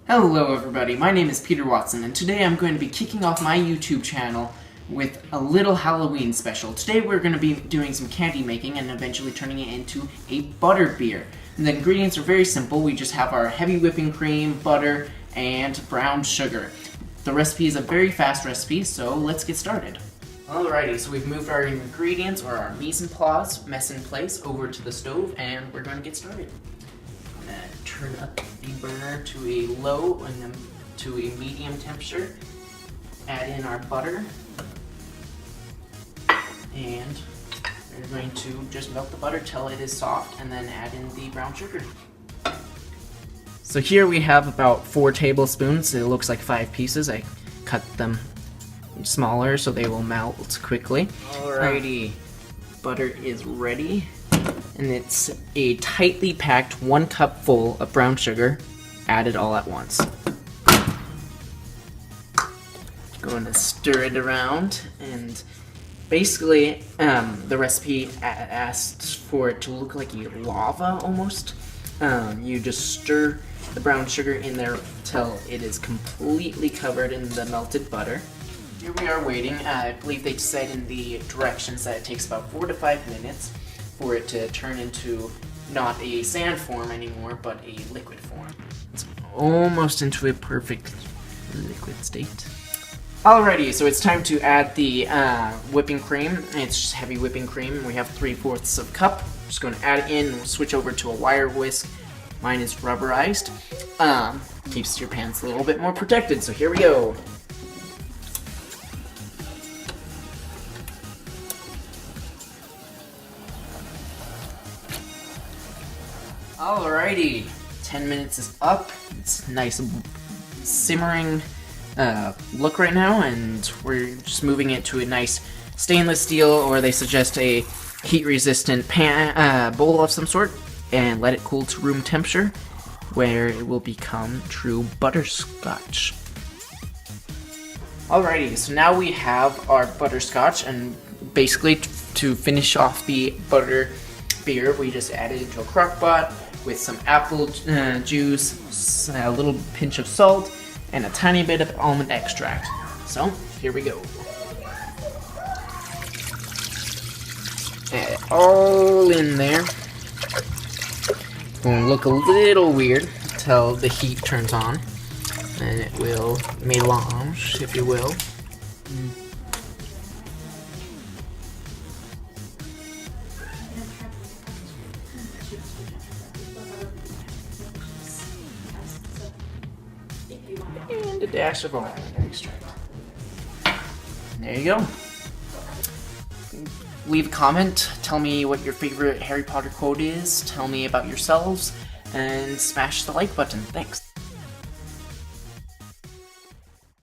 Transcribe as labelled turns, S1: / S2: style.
S1: Hello everybody, my name is Peter Watson, and today I'm going to be kicking off my YouTube channel with a little Halloween special. Today we're going to be doing some candy making and eventually turning it into a Butterbeer. And the ingredients are very simple. We just have our heavy whipping cream, butter, and brown sugar. The recipe is a very fast recipe, so let's get started. Alrighty, so we've moved our ingredients, or our mise en place, mess in place, over to the stove, and we're going to get started. I'm going to turn up the burner to a low and then to a medium temperature. Add in our butter, and we're going to just melt the butter till it is soft, and then add in the brown sugar. So here we have about 4 tablespoons. It looks like 5 pieces. I cut them smaller so they will melt quickly. Alrighty, butter is ready, and it's a tightly packed 1 cup full of brown sugar, added all at once. Going to stir it around, and basically the recipe asks for it to look like a lava almost. You just stir the brown sugar in there till it is completely covered in the melted butter. Here we are waiting. I believe they said in the directions that it takes about 4 to 5 minutes for it to turn into not a sand form anymore, but a liquid form. It's almost into a perfect liquid state. Alrighty, so it's time to add the whipping cream. It's just heavy whipping cream. We have 3/4 of a cup. Just going to add it in, and we'll switch over to a wire whisk. Mine is rubberized. Keeps your pants a little bit more protected, so here we go. Alrighty, 10 minutes is up. It's nice simmering look right now, and we're just moving it to a nice stainless steel, or they suggest a heat-resistant pan bowl of some sort, and let it cool to room temperature, where it will become true butterscotch. Alrighty, so now we have our butterscotch, and basically to finish off the butter beer, we just add it into a crock pot with some apple juice, a little pinch of salt, and a tiny bit of almond extract. So, here we go. Add it all in there. It's going to look a little weird until the heat turns on, and it will mélange, if you will. And a dash of almond extract. There you go. Leave a comment, tell me what your favorite Harry Potter quote is, tell me about yourselves, and smash the like button. Thanks.